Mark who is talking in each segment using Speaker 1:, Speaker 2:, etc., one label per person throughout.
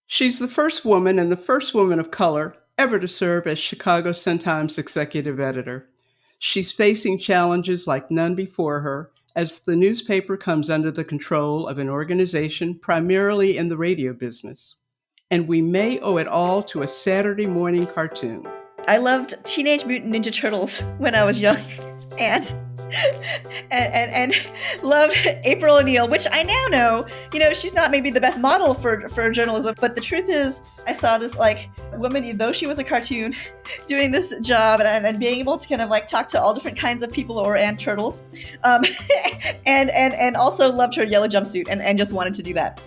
Speaker 1: She's the first woman and the first woman of color ever to serve as Chicago Sun-Times executive editor. She's facing challenges like none before her as the newspaper comes under the control of an organization primarily in the radio business. And we may owe it all to a Saturday morning cartoon.
Speaker 2: I loved Teenage Mutant Ninja Turtles when I was young, and and loved April O'Neil, which I now know, she's not maybe the best model for journalism, but the truth is, I saw this like woman, though she was a cartoon, doing this job and being able to kind of like talk to all different kinds of people and turtles, and also loved her yellow jumpsuit and just wanted to do that.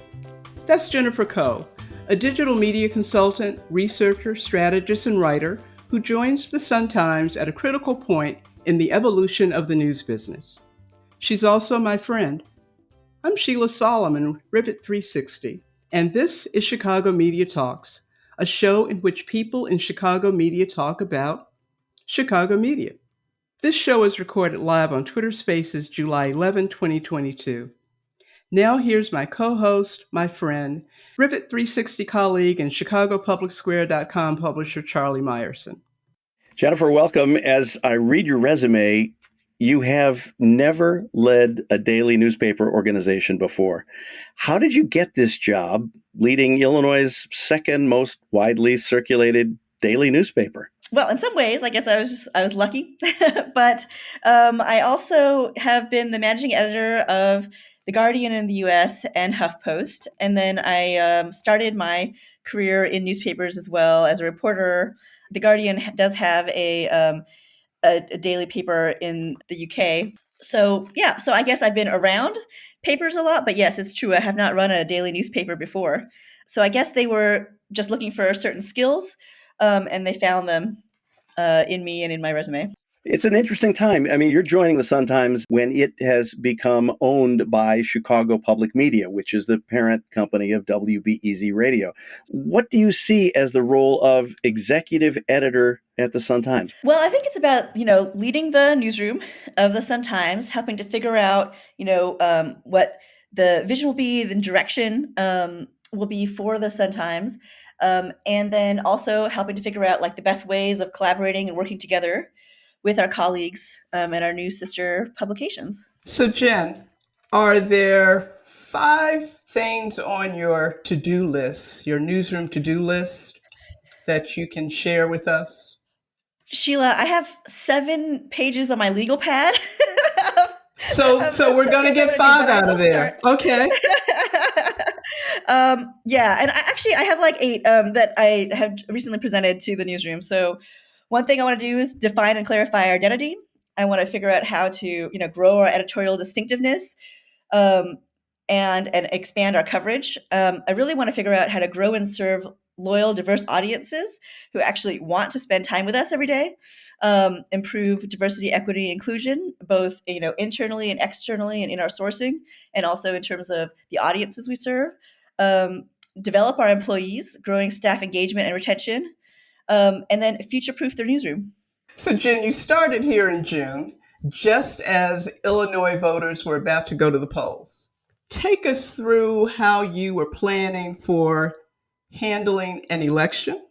Speaker 1: That's Jennifer Koh, a digital media consultant, researcher, strategist, and writer who joins the Sun-Times at a critical point in the evolution of the news business. She's also my friend. I'm Sheila Solomon, Rivet 360, and this is Chicago Media Talks, a show in which people in Chicago media talk about Chicago media. This show is recorded live on Twitter Spaces July 11, 2022. Now here's my co-host, my friend, Rivet 360 colleague and ChicagoPublicSquare.com publisher Charlie Meyerson.
Speaker 3: Jennifer, welcome. As I read your resume, you have never led a daily newspaper organization before. How did you get this job leading Illinois' second most widely circulated daily newspaper?
Speaker 2: Well, in some ways, I guess I was lucky, but I also have been the managing editor of The Guardian in the U.S. and HuffPost, and then I started my career in newspapers as well as a reporter. The Guardian does have a daily paper in the UK, so I guess I've been around papers a lot. But yes, it's true, I have not run a daily newspaper before. So I guess they were just looking for certain skills. And they found them in me and in my resume.
Speaker 3: It's an interesting time. I mean, you're joining the Sun-Times when it has become owned by Chicago Public Media, which is the parent company of WBEZ Radio. What do you see as the role of executive editor at the Sun-Times?
Speaker 2: Well, I think it's about, leading the newsroom of the Sun-Times, helping to figure out, what the vision will be, the direction will be for the Sun-Times. And then also helping to figure out like the best ways of collaborating and working together with our colleagues and our new sister publications.
Speaker 1: So Jen, are there 5 things on your to-do list, your newsroom to-do list, that you can share with us?
Speaker 2: Sheila, I have 7 pages on my legal pad.
Speaker 1: So we're going to get 5 out of there. Okay.
Speaker 2: And I have like 8 that I have recently presented to the newsroom. So one thing I want to do is define and clarify our identity. I want to figure out how to, grow our editorial distinctiveness and expand our coverage. I really want to figure out how to grow and serve loyal, diverse audiences who actually want to spend time with us every day, improve diversity, equity, inclusion, both, internally and externally and in our sourcing, and also in terms of the audiences we serve. Develop our employees, growing staff engagement and retention, and then future-proof their newsroom.
Speaker 1: So Jen, you started here in June, just as Illinois voters were about to go to the polls. Take us through how you were planning for handling an election,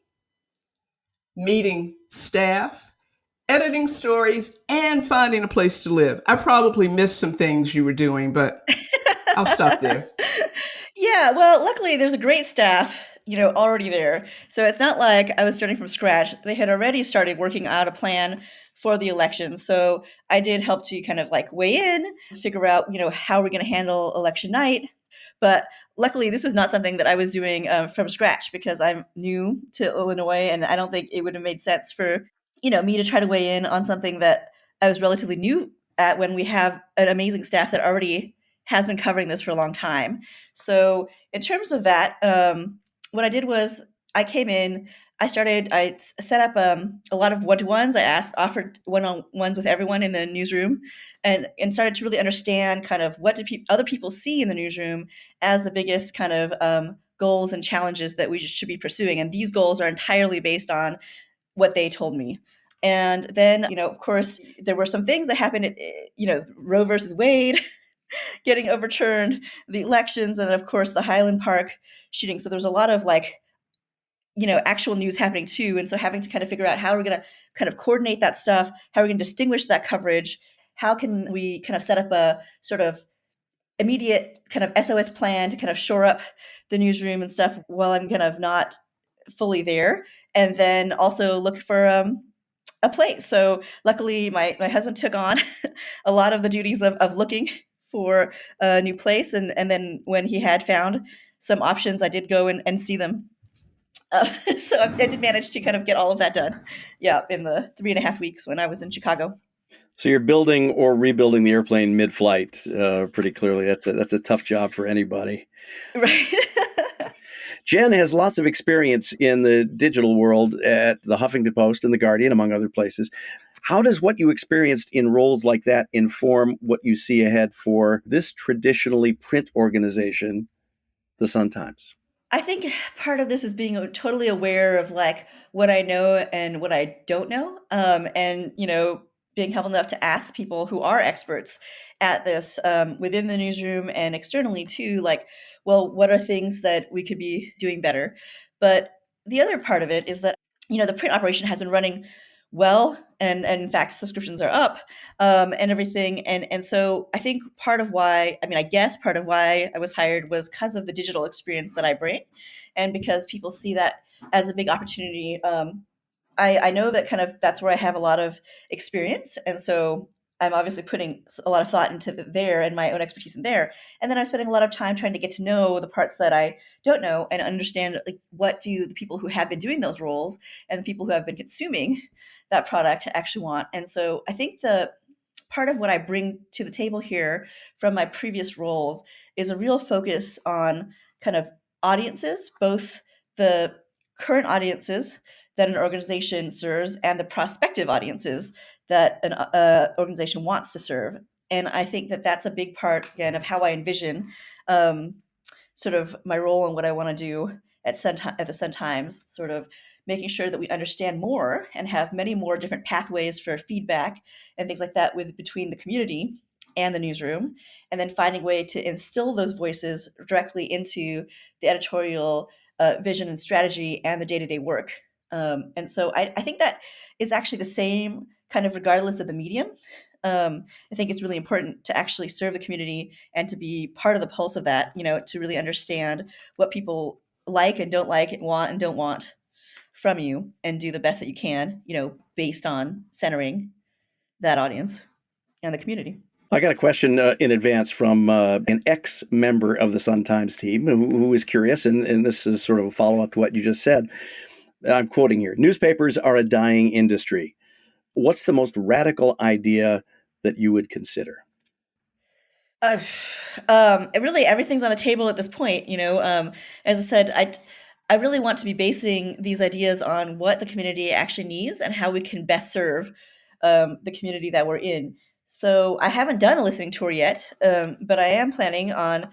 Speaker 1: meeting staff, editing stories, and finding a place to live. I probably missed some things you were doing, but I'll stop there.
Speaker 2: Yeah, well, luckily there's a great staff, already there. So it's not like I was starting from scratch. They had already started working out a plan for the election. So I did help to kind of like weigh in, figure out, how we're going to handle election night. But luckily, this was not something that I was doing from scratch because I'm new to Illinois, and I don't think it would have made sense for, me to try to weigh in on something that I was relatively new at when we have an amazing staff that already has been covering this for a long time. So in terms of that, what I did was I came in, I set up a lot of one-to-ones. Offered one-on-ones with everyone in the newsroom and started to really understand kind of what do other people see in the newsroom as the biggest kind of goals and challenges that we should be pursuing. And these goals are entirely based on what they told me. And then, of course, there were some things that happened, Roe versus Wade getting overturned, the elections, and of course the Highland Park shooting. So there's a lot of actual news happening too. And so having to kind of figure out how we're going to kind of coordinate that stuff, how we're going to distinguish that coverage, how can we kind of set up a sort of immediate kind of SOS plan to kind of shore up the newsroom and stuff while I'm kind of not fully there, and then also look for a place. So luckily, my husband took on a lot of the duties of looking for a new place, and then when he had found some options, I did go and see them. So I did manage to kind of get all of that done. Yeah, in the 3.5 weeks when I was in Chicago.
Speaker 3: So you're building or rebuilding the airplane mid-flight. Pretty clearly, that's a tough job for anybody.
Speaker 2: Right.
Speaker 3: Jen has lots of experience in the digital world at the Huffington Post and the Guardian, among other places. How does what you experienced in roles like that inform what you see ahead for this traditionally print organization, the Sun-Times?
Speaker 2: I think part of this is being totally aware of what I know and what I don't know, and being humble enough to ask the people who are experts at this within the newsroom and externally too. Well, what are things that we could be doing better? But the other part of it is that the print operation has been running well, and in fact subscriptions are up, and everything, and so I think part of why I was hired was because of the digital experience that I bring, and because people see that as a big opportunity. I know that kind of that's where I have a lot of experience, and so I'm obviously putting a lot of thought into there and my own expertise in there, and then I'm spending a lot of time trying to get to know the parts that I don't know and understand what do the people who have been doing those roles and the people who have been consuming that product actually want. And so I think the part of what I bring to the table here from my previous roles is a real focus on kind of audiences, both the current audiences that an organization serves and the prospective audiences that an organization wants to serve. And I think that that's a big part, again, of how I envision sort of my role and what I want to do at the Sun Times, sort of making sure that we understand more and have many more different pathways for feedback and things like that between the community and the newsroom, and then finding a way to instill those voices directly into the editorial vision and strategy and the day-to-day work. And so I think that is actually the same kind of regardless of the medium. I think it's really important to actually serve the community and to be part of the pulse of that, to really understand what people like and don't like and want and don't want from you, and do the best that you can, based on centering that audience and the community.
Speaker 3: I got a question in advance from an ex-member of the Sun-Times team who is curious, and this is sort of a follow-up to what you just said. I'm quoting here: "Newspapers are a dying industry. What's the most radical idea that you would consider?"
Speaker 2: Really, everything's on the table at this point. As I said, I really want to be basing these ideas on what the community actually needs and how we can best serve the community that we're in. So I haven't done a listening tour yet, but I am planning on,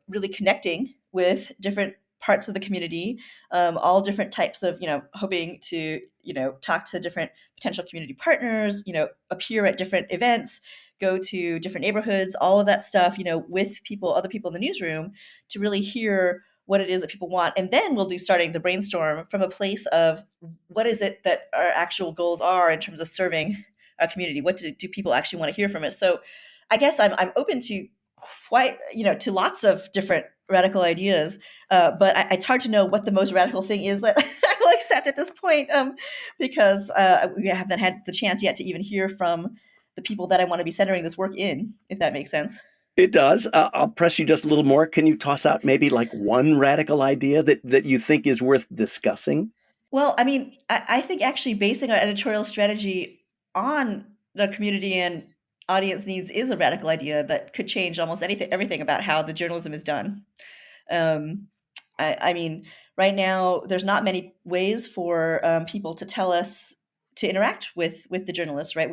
Speaker 2: really connecting with different parts of the community, all different types of, hoping to, talk to different potential community partners, appear at different events, go to different neighborhoods, all of that stuff, with other people in the newsroom, to really hear what it is that people want. And then we'll starting the brainstorm from a place of what is it that our actual goals are in terms of serving our community. What do people actually want to hear from us? So I guess I'm open to to lots of different radical ideas, but it's hard to know what the most radical thing is that I will accept at this point, because we haven't had the chance yet to even hear from the people that I want to be centering this work in, if that makes sense.
Speaker 3: It does. I'll press you just a little more. Can you toss out maybe like one radical idea that you think is worth discussing?
Speaker 2: Well, I think actually basing our editorial strategy on the community and audience needs is a radical idea that could change almost everything about how the journalism is done. Right now, there's not many ways for people to tell us to interact with the journalists, right?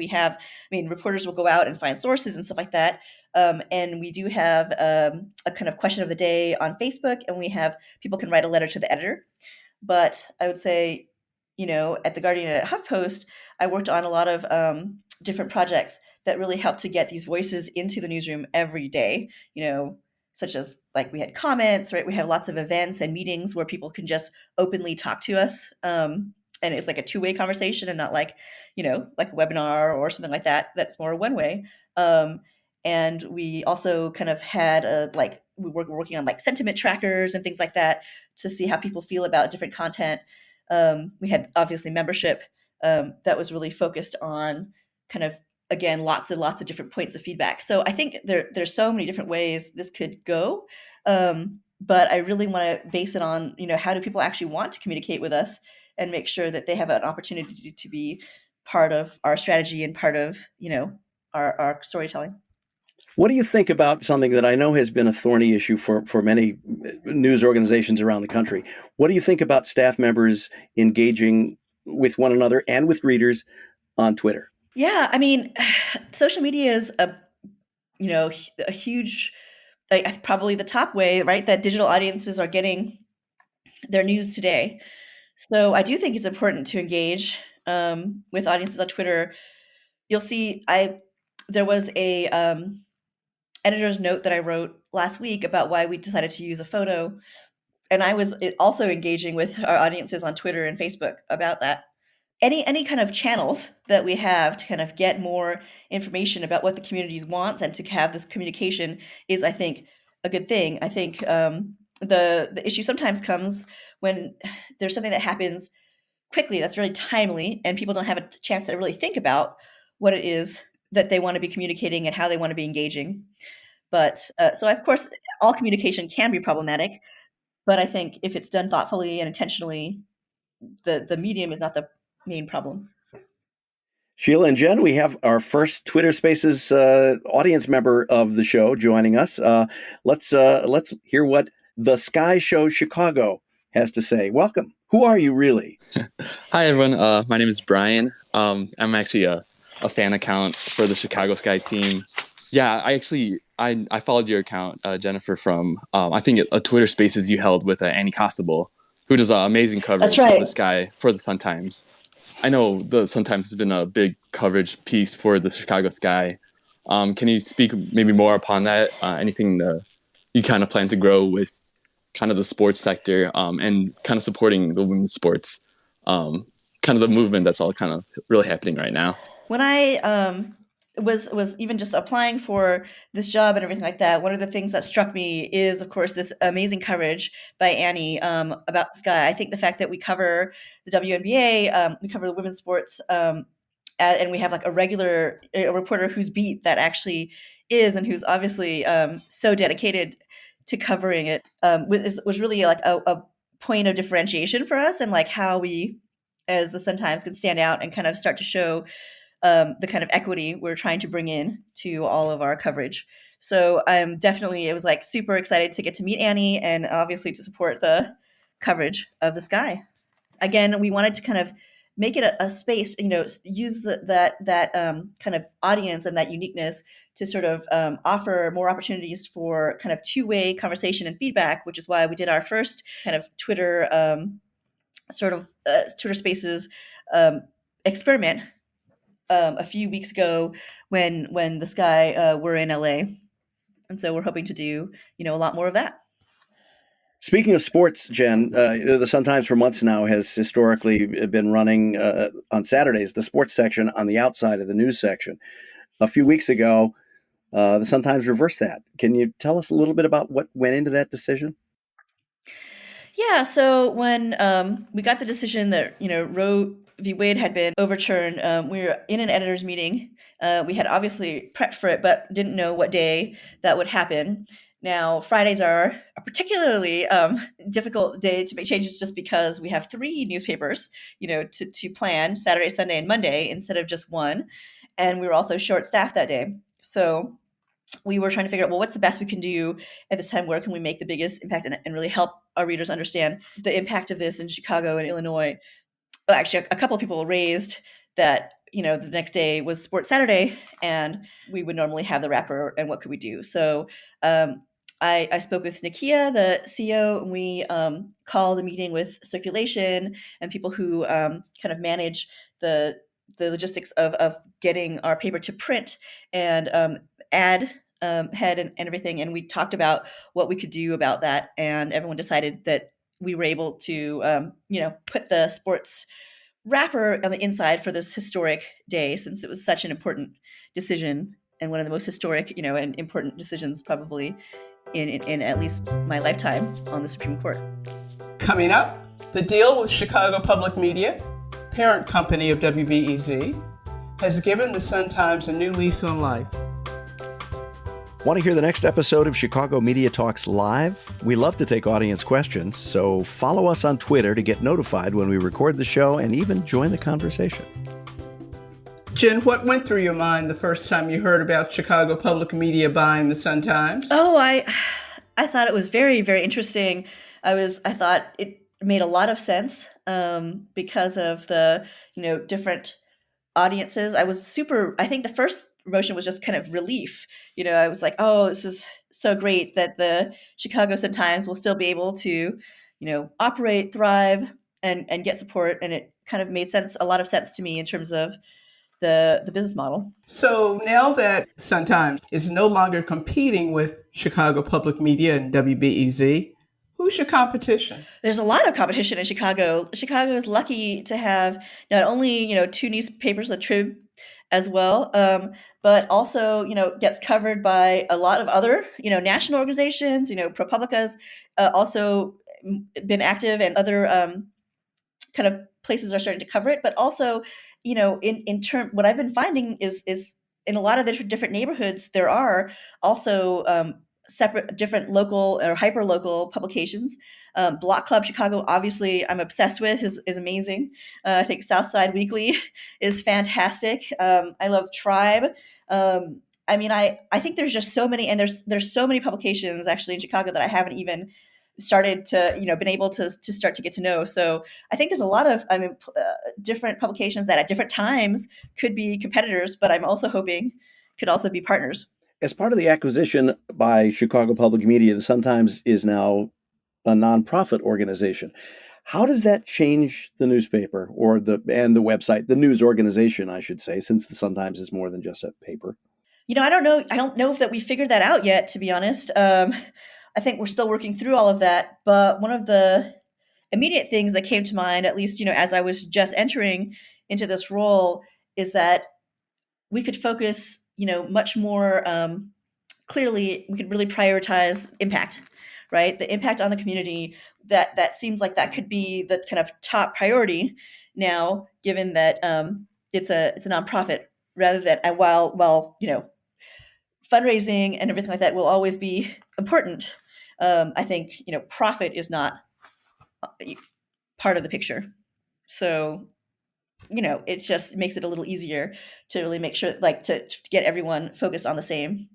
Speaker 2: Reporters will go out and find sources and stuff like that. And we do have a kind of question of the day on Facebook, and we have people can write a letter to the editor. But I would say, at the Guardian and at HuffPost, I worked on a lot of different projects that really help to get these voices into the newsroom every day, such as like we had comments, right? We have lots of events and meetings where people can just openly talk to us. And it's like a two-way conversation and not like, like a webinar or something like that. That's more one way. And we also kind of had we were working on like sentiment trackers and things like that to see how people feel about different content. We had obviously membership that was really focused on kind of, again, lots and lots of different points of feedback. So I think there's so many different ways this could go. But I really want to base it on, how do people actually want to communicate with us and make sure that they have an opportunity to be part of our strategy and part of, our storytelling.
Speaker 3: What do you think about something that I know has been a thorny issue for many news organizations around the country? What do you think about staff members engaging with one another and with readers on Twitter?
Speaker 2: Yeah, I mean, social media is a huge, like, probably the top way, right, that digital audiences are getting their news today. So I do think it's important to engage with audiences on Twitter. You'll see, there was a editor's note that I wrote last week about why we decided to use a photo, and I was also engaging with our audiences on Twitter and Facebook about that. Any kind of channels that we have to kind of get more information about what the community wants and to have this communication is, I think, a good thing. I think the issue sometimes comes when there's something that happens quickly that's really timely and people don't have a chance to really think about what it is that they want to be communicating and how they want to be engaging. But so of course, all communication can be problematic, but I think if it's done thoughtfully and intentionally, the medium is not the main problem.
Speaker 3: Sheila and Jen, we have our first Twitter Spaces audience member of the show joining us. Let's hear what the Sky Show Chicago has to say. Welcome. Who are you really?
Speaker 4: Hi, everyone. My name is Brian. I'm actually a fan account for the Chicago Sky team. Yeah, I followed your account, Jennifer, from I think a Twitter Spaces you held with Annie Costabile, who does amazing coverage of the Sky for the Sun-Times. I know the Sun-Times has been a big coverage piece for the Chicago Sky. Can you speak maybe more upon that? Anything you kind of plan to grow with kind of the sports sector and kind of supporting the women's sports, kind of the movement that's all kind of really happening right now?
Speaker 2: When I was even just applying for this job and everything like that, one of the things that struck me is, of course, this amazing coverage by Annie about this guy. I think the fact that we cover the WNBA, we cover the women's sports, and we have like a regular reporter whose beat that actually is and who's obviously so dedicated to covering it was really like a point of differentiation for us and like how we, as the Sun-Times, can stand out and kind of start to show the kind of equity we're trying to bring in to all of our coverage. So it was like super excited to get to meet Annie and obviously to support the coverage of the Sky. Again, we wanted to kind of make it a space, use that kind of audience and that uniqueness to sort of offer more opportunities for kind of two-way conversation and feedback, which is why we did our first kind of Twitter Twitter Spaces experiment a few weeks ago when the Sky were in LA. And so we're hoping to do, a lot more of that.
Speaker 3: Speaking of sports, Jen, the Sun-Times for months now has historically been running on Saturdays the sports section on the outside of the news section. A few weeks ago, the Sun-Times reversed that. Can you tell us a little bit about what went into that decision?
Speaker 2: Yeah, so when we got the decision that Roe v. Wade had been overturned, we were in an editor's meeting. We had obviously prepped for it, but didn't know what day that would happen. Now, Fridays are a particularly difficult day to make changes just because we have 3 newspapers, to plan Saturday, Sunday, and Monday instead of just one. And we were also short-staffed that day. So we were trying to figure out, well, what's the best we can do at this time? Where can we make the biggest impact and really help our readers understand the impact of this in Chicago and Illinois? Well, actually, a couple of people raised that, the next day was Sports Saturday and we would normally have the wrapper and what could we do? So I spoke with Nakia, the CEO, and we called a meeting with circulation and people who kind of manage the logistics of getting our paper to print and add head and everything, and we talked about what we could do about that, and everyone decided that we were able to, put the sports wrapper on the inside for this historic day, since it was such an important decision and one of the most historic, and important decisions probably in at least my lifetime on the Supreme Court.
Speaker 1: Coming up, the deal with Chicago Public Media, parent company of WBEZ, has given the Sun-Times a new lease on life.
Speaker 3: Want to hear the next episode of Chicago Media Talks live? We love to take audience questions, so follow us on Twitter to get notified when we record the show and even join the conversation.
Speaker 1: Jen, what went through your mind the first time you heard about Chicago Public Media buying the Sun-Times?
Speaker 2: Oh, I thought it was very, very interesting. I thought it made a lot of sense because of the, different audiences. I think the first emotion was just kind of relief. I was like, oh, this is so great that the Chicago Sun-Times will still be able to, operate, thrive, and get support. And it kind of made a lot of sense to me in terms of the business model.
Speaker 1: So now that Sun-Times is no longer competing with Chicago Public Media and WBEZ, who's your competition?
Speaker 2: There's a lot of competition in Chicago. Chicago is lucky to have not only, two newspapers, the Trib as well, but also, gets covered by a lot of other, national organizations. ProPublica's also been active, and other kind of places are starting to cover it. But also, in term, what I've been finding is in a lot of the different neighborhoods, there are also separate, different local or hyper local publications. Block Club Chicago, obviously, I'm obsessed with, is amazing. I think Southside Weekly is fantastic. I love Tribe. I think there's just so many, and there's so many publications actually in Chicago that I haven't even started to, been able to start to get to know. So I think there's a lot of, different publications that at different times could be competitors, but I'm also hoping could also be partners.
Speaker 3: As part of the acquisition by Chicago Public Media, the Sun-Times is now a nonprofit organization. How does that change the newspaper and the website, the news organization, I should say, since the Sun-Times is more than just a paper?
Speaker 2: I don't know. I don't know if that we figured that out yet, to be honest. I think we're still working through all of that. But one of the immediate things that came to mind, at least, as I was just entering into this role, is that we could focus, much more clearly. We could really prioritize impact, right? The impact on the community. That seems like that could be the kind of top priority now, given that it's a nonprofit, rather than while fundraising and everything like that will always be important. I think profit is not part of the picture. So it just makes it a little easier to really make sure, to get everyone focused on the same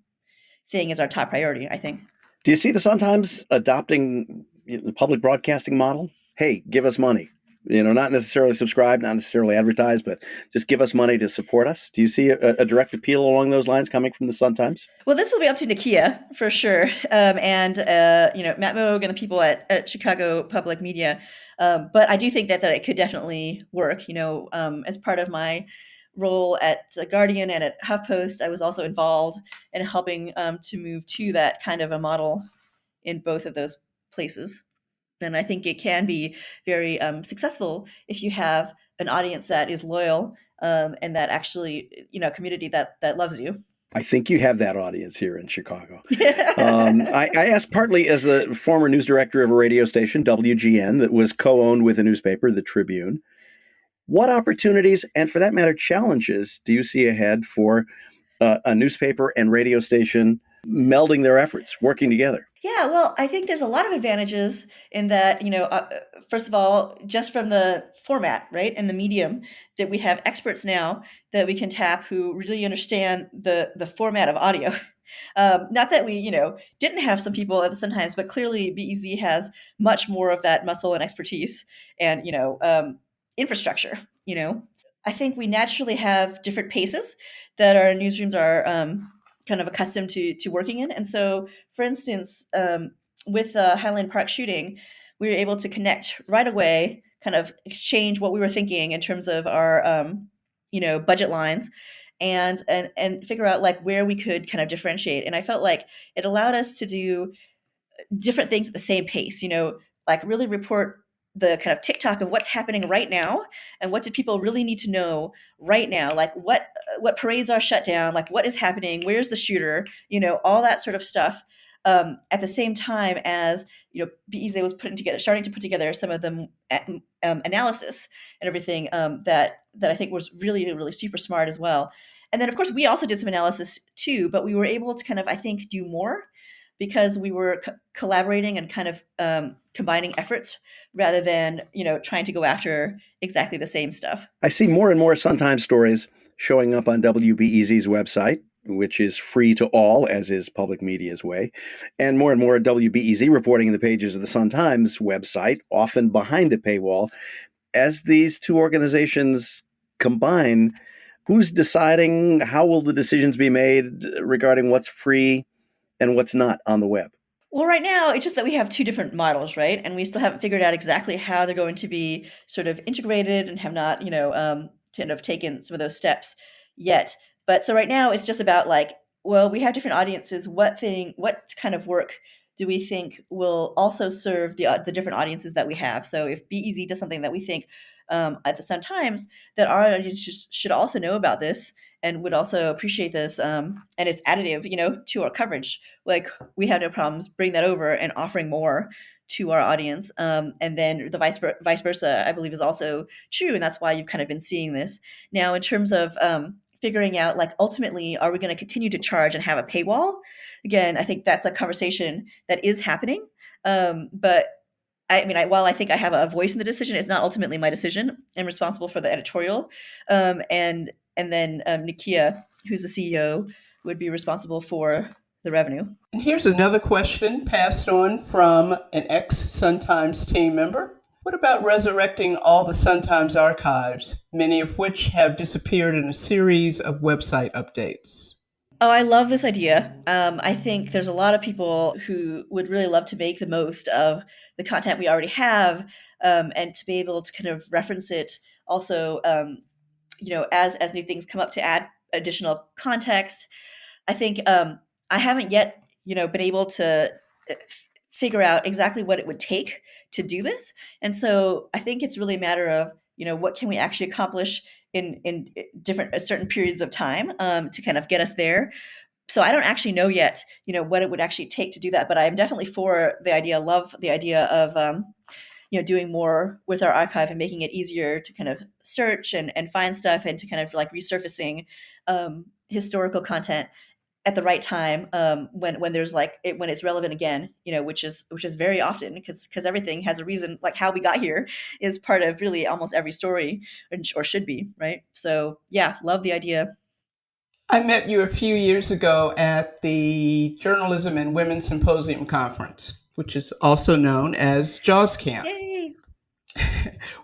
Speaker 2: thing as our top priority, I think.
Speaker 3: Do you see the Sun-Times adopting the public broadcasting model? Hey, give us money. Not necessarily subscribe, not necessarily advertise, but just give us money to support us. Do you see a direct appeal along those lines coming from the Sun-Times?
Speaker 2: Well, this will be up to Nakia for sure, and Matt Moog and the people at Chicago Public Media. But I do think that it could definitely work. As part of my role at The Guardian and at HuffPost, I was also involved in helping to move to that kind of a model in both of those places. And I think it can be very successful if you have an audience that is loyal and that actually, community that loves you.
Speaker 3: I think you have that audience here in Chicago. I asked partly as the former news director of a radio station, WGN, that was co-owned with a newspaper, the Tribune. What opportunities, and for that matter, challenges, do you see ahead for a newspaper and radio station melding their efforts, working together?
Speaker 2: Yeah, well, I think there's a lot of advantages in that, first of all, just from the format, right, and the medium, that we have experts now that we can tap who really understand the format of audio. Not that we, didn't have some people at the Sun-Times, but clearly BEZ has much more of that muscle and expertise and, infrastructure. I think we naturally have different paces that our newsrooms are kind of accustomed to working in. And so, for instance, with the Highland Park shooting, we were able to connect right away, kind of exchange what we were thinking in terms of our, budget lines, and figure out like where we could kind of differentiate. And I felt like it allowed us to do different things at the same pace, like really report the kind of TikTok of what's happening right now and what do people really need to know right now, like what parades are shut down, like what is happening, where's the shooter, all that sort of stuff. At the same time as BEZ was starting to put together some of the analysis and everything that I think was really, really super smart as well. And then of course we also did some analysis too, but we were able to kind of, I think, do more because we were collaborating and kind of combining efforts rather than trying to go after exactly the same stuff.
Speaker 3: I see more and more Sun-Times stories showing up on WBEZ's website, which is free to all, as is public media's way, and more WBEZ reporting in the pages of the Sun-Times website, often behind a paywall. As these two organizations combine, who's deciding? How will the decisions be made regarding what's free and what's not on the web?
Speaker 2: Well, right now, it's just that we have two different models, right? And we still haven't figured out exactly how they're going to be sort of integrated and have not, kind of taken some of those steps yet. But so right now, it's just about like, well, we have different audiences. What kind of work do we think will also serve the different audiences that we have? So if BEZ does something that we think at the Sun-Times that our audience should also know about this and would also appreciate this, and it's additive, to our coverage. Like we have no problems bringing that over and offering more to our audience. And then the vice versa, I believe, is also true, and that's why you've kind of been seeing this now in terms of figuring out like ultimately, are we going to continue to charge and have a paywall? Again, I think that's a conversation that is happening, but I mean, while I think I have a voice in the decision, it's not ultimately my decision. I'm responsible for the editorial, and then Nikia, who's the CEO, would be responsible for the revenue.
Speaker 1: And here's another question passed on from an ex-Sun-Times team member. What about resurrecting all the Sun-Times archives, many of which have disappeared in a series of website updates?
Speaker 2: Oh, I love this idea. I think there's a lot of people who would really love to make the most of the content we already have, and to be able to kind of reference it also, as new things come up to add additional context. I think I haven't yet, been able to figure out exactly what it would take to do this, and so I think it's really a matter of what can we actually accomplish in different certain periods of time to kind of get us there. So I don't actually know yet, what it would actually take to do that. But I'm definitely for the idea. Love the idea of doing more with our archive and making it easier to kind of search and find stuff and to kind of like resurfacing historical content at the right time when there's when it's relevant again, which is very often because everything has a reason. Like how we got here is part of really almost every story, or should be, right? So yeah, love the idea.
Speaker 1: I met you a few years ago at the Journalism and Women's Symposium Conference, which is also known as JAWS Camp.
Speaker 2: Yay!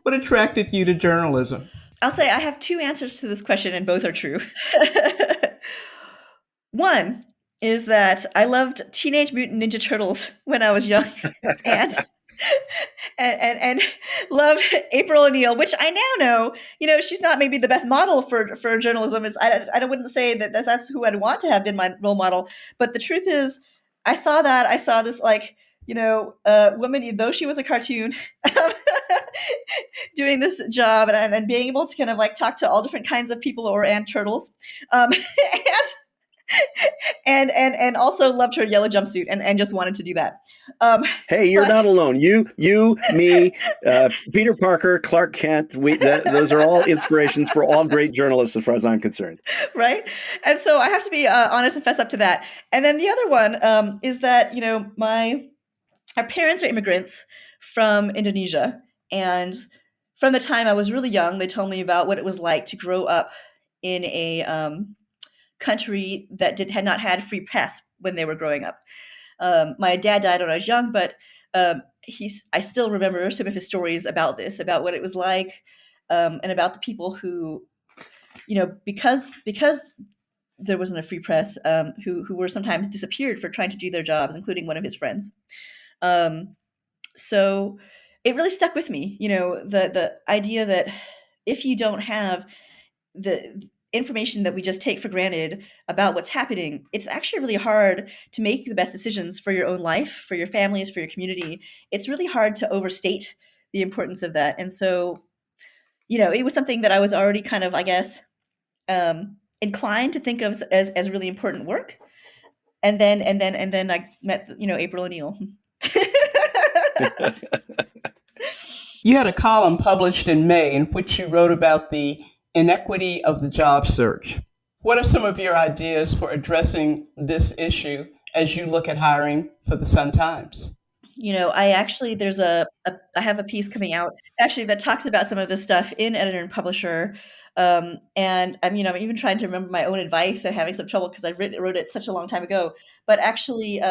Speaker 1: What attracted you to journalism?
Speaker 2: I'll say I have two answers to this question, and both are true. One is that I loved Teenage Mutant Ninja Turtles when I was young, and loved April O'Neil, which I now know, she's not maybe the best model for journalism. I wouldn't say that's who I'd want to have been my role model. But the truth is, I saw this woman, though she was a cartoon, doing this job and being able to kind of like talk to all different kinds of people and turtles, and also loved her yellow jumpsuit and just wanted to do that.
Speaker 3: Hey, you're not alone. You, me, Peter Parker, Clark Kent. Those are all inspirations for all great journalists, as far as I'm concerned.
Speaker 2: Right, and so I have to be honest and fess up to that. And then the other one is that our parents are immigrants from Indonesia, and from the time I was really young, they told me about what it was like to grow up in a country that had not had free press when they were growing up. My dad died when I was young, but I still remember some of his stories about this, about what it was like, and about the people who, because there wasn't a free press, who were sometimes disappeared for trying to do their jobs, including one of his friends. So it really stuck with me, the idea that if you don't have information that we just take for granted about what's happening, it's actually really hard to make the best decisions for your own life, for your families, for your community. It's really hard to overstate the importance of that. And so, it was something that I was already kind of, I guess, inclined to think of as really important work. And then I met, April O'Neil.
Speaker 1: You had a column published in May in which you wrote about the inequity of the job search. What are some of your ideas for addressing this issue as you look at hiring for the Sun-Times?
Speaker 2: I actually I have a piece coming out actually that talks about some of this stuff in Editor and Publisher. And I'm even trying to remember my own advice and having some trouble because I wrote it such a long time ago. But actually,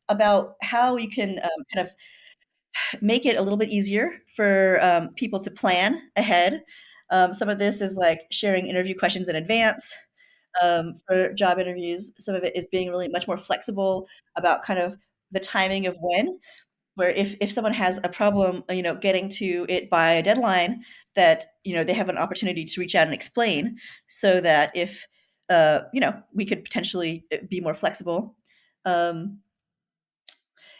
Speaker 2: about how you can kind of make it a little bit easier for people to plan ahead. Some of this is like sharing interview questions in advance for job interviews. Some of it is being really much more flexible about kind of the timing of when, where if someone has a problem, getting to it by a deadline, that, they have an opportunity to reach out and explain, so that if, we could potentially be more flexible.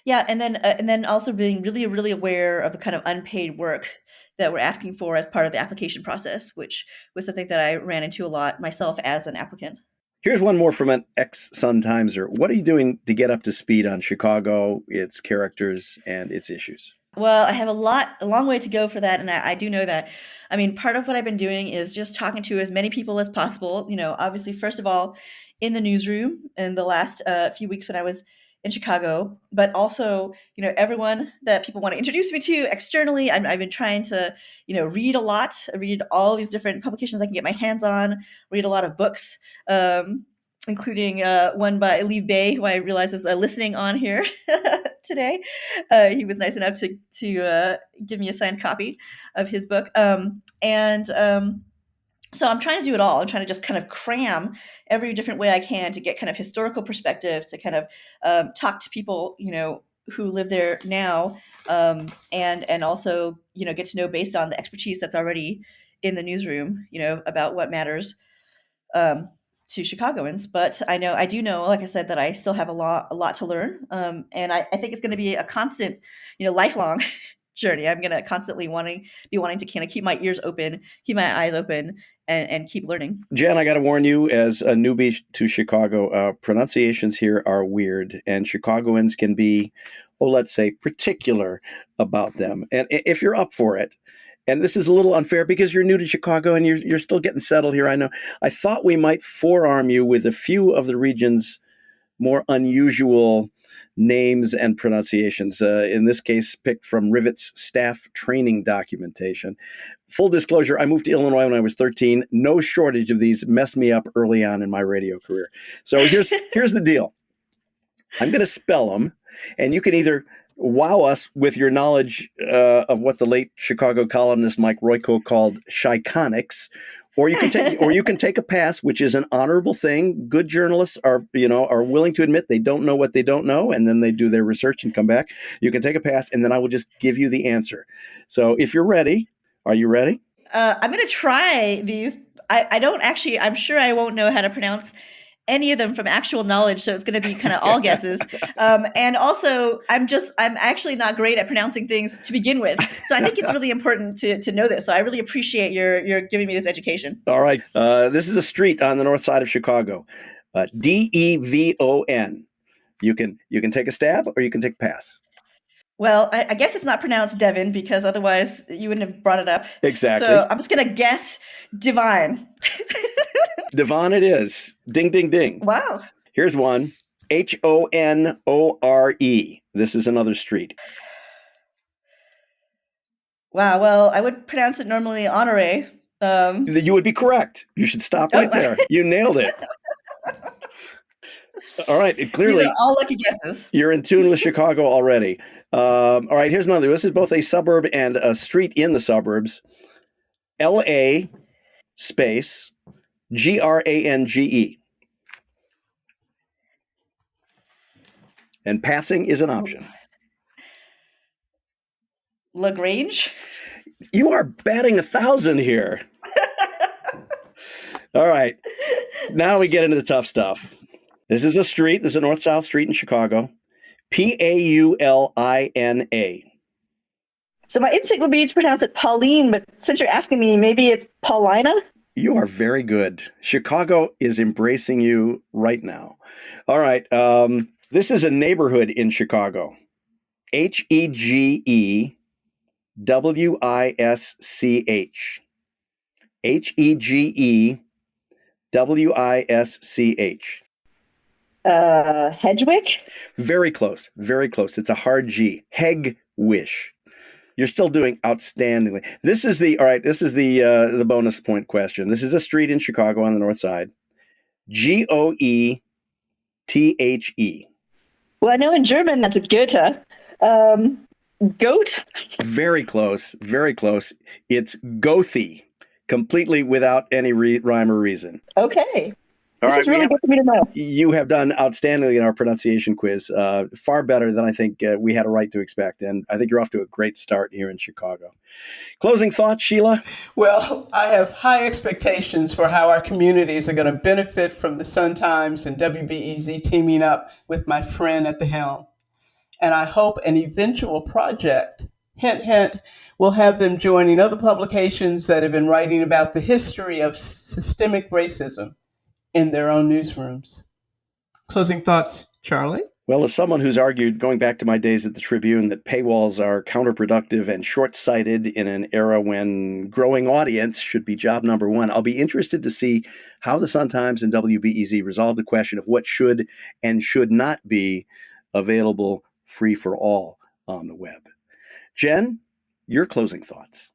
Speaker 2: Yeah, and then also being really, really aware of the kind of unpaid work that we're asking for as part of the application process, which was something that I ran into a lot myself as an applicant.
Speaker 3: Here's one more from an ex-Sun-Timeser. What are you doing to get up to speed on Chicago, its characters, and its issues?
Speaker 2: Well, I have a long way to go for that, and I do know that. I mean, part of what I've been doing is just talking to as many people as possible. Obviously, first of all, in the newsroom in the last few weeks when I was in Chicago, but also, everyone that people want to introduce me to externally. I've been trying to, read a lot, read all these different publications I can get my hands on, read a lot of books, including one by Leave Bay, who I realize is listening on here today. He was nice enough to give me a signed copy of his book. So I'm trying to do it all. I'm trying to just kind of cram every different way I can to get kind of historical perspective, to kind of talk to people, who live there now, and also, get to know based on the expertise that's already in the newsroom, about what matters to Chicagoans. But I do know, like I said, that I still have a lot to learn, and I think it's going to be a constant, lifelong journey. I'm going to constantly be wanting to kind of keep my ears open, keep my eyes open, and keep learning.
Speaker 3: Jen, I got to warn you, as a newbie to Chicago, pronunciations here are weird, and Chicagoans can be, let's say, particular about them. And if you're up for it, and this is a little unfair because you're new to Chicago and you're still getting settled here, I know, I thought we might forearm you with a few of the region's more unusual names and pronunciations, in this case picked from Rivet's staff training documentation. Full disclosure, I moved to Illinois when I was 13. No shortage of these messed me up early on in my radio career. So here's the deal. I'm going to spell them, and you can either wow us with your knowledge of what the late Chicago columnist Mike Royko called Chiconics, or you can take a pass, which is an honorable thing. Good journalists are willing to admit they don't know what they don't know, and then they do their research and come back. You can take a pass, and then I will just give you the answer. So if you're ready, are you ready?
Speaker 2: I'm going to try these. I'm sure I won't know how to pronounce any of them from actual knowledge, so it's going to be kind of all guesses. And also, I'm actually not great at pronouncing things to begin with, so I think it's really important to know this. So I really appreciate your giving me this education.
Speaker 3: All right, this is a street on the north side of Chicago, Devon. You can take a stab, or you can take a pass.
Speaker 2: Well, I guess it's not pronounced Devon, because otherwise you wouldn't have brought it up.
Speaker 3: Exactly.
Speaker 2: So I'm just going to guess Divine.
Speaker 3: Devon it is. Ding, ding, ding.
Speaker 2: Wow.
Speaker 3: Here's one. Honore. This is another street.
Speaker 2: Wow. Well, I would pronounce it normally Honore.
Speaker 3: You would be correct. You should stop right there. You nailed it. All right. Clearly,
Speaker 2: these are all lucky guesses.
Speaker 3: You're in tune with Chicago already. All right. Here's another. This is both a suburb and a street in the suburbs. L.A. space Grange. And passing is an option.
Speaker 2: LaGrange?
Speaker 3: You are batting 1,000 here. All right. Now we get into the tough stuff. This is a street. This is a north-south street in Chicago. Paulina.
Speaker 2: So my instinct would be to pronounce it Pauline, but since you're asking me, maybe it's Paulina?
Speaker 3: You are very good. Chicago is embracing you right now. All right. This is a neighborhood in Chicago. Hegewishh. Hegewishh.
Speaker 2: Hedgewick?
Speaker 3: Very close. Very close. It's a hard G. Hegwish. You're still doing outstandingly. This is the bonus point question. This is a street in Chicago on the north side. Goethe.
Speaker 2: Well, I know in German that's a Goethe. Goat?
Speaker 3: Very close. Very close. It's Goethe, completely without any rhyme or reason.
Speaker 2: Okay.
Speaker 3: All
Speaker 2: This
Speaker 3: right,
Speaker 2: is really good for me to know.
Speaker 3: You have done outstandingly in our pronunciation quiz, far better than I think we had a right to expect. And I think you're off to a great start here in Chicago. Closing thoughts, Sheila?
Speaker 1: Well, I have high expectations for how our communities are going to benefit from the Sun-Times and WBEZ teaming up with my friend at the helm. And I hope an eventual project, hint, hint, will have them joining other publications that have been writing about the history of systemic racism in their own newsrooms. Closing thoughts, Charlie?
Speaker 3: Well, as someone who's argued, going back to my days at the Tribune, that paywalls are counterproductive and short-sighted in an era when growing audience should be job number one, I'll be interested to see how the Sun-Times and WBEZ resolve the question of what should and should not be available free for all on the web. Jen, your closing thoughts.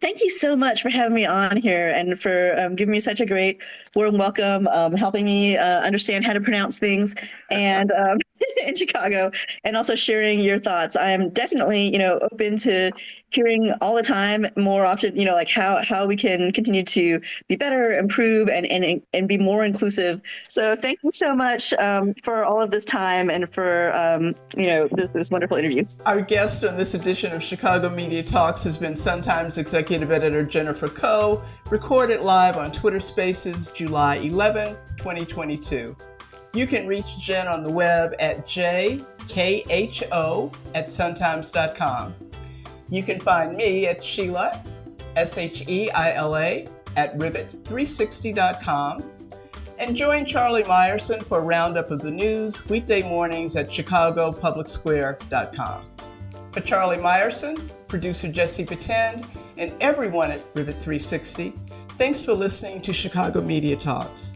Speaker 2: Thank you so much for having me on here and for giving me such a great warm welcome, helping me understand how to pronounce things and in Chicago, and also sharing your thoughts. I am definitely, open to hearing all the time, more often, like how we can continue to be better, improve, and be more inclusive. So thank you so much for all of this time and for, this wonderful interview.
Speaker 1: Our guest on this edition of Chicago Media Talks has been Sun-Times Executive Editor Jennifer Koh, recorded live on Twitter Spaces July 11, 2022. You can reach Jen on the web at jkho@suntimes.com. You can find me at Sheila, Sheila, at rivet360.com. And join Charlie Meyerson for a roundup of the news weekday mornings at chicagopublicsquare.com. For Charlie Meyerson, producer Jesse Pretend, and everyone at Rivet 360, thanks for listening to Chicago Media Talks.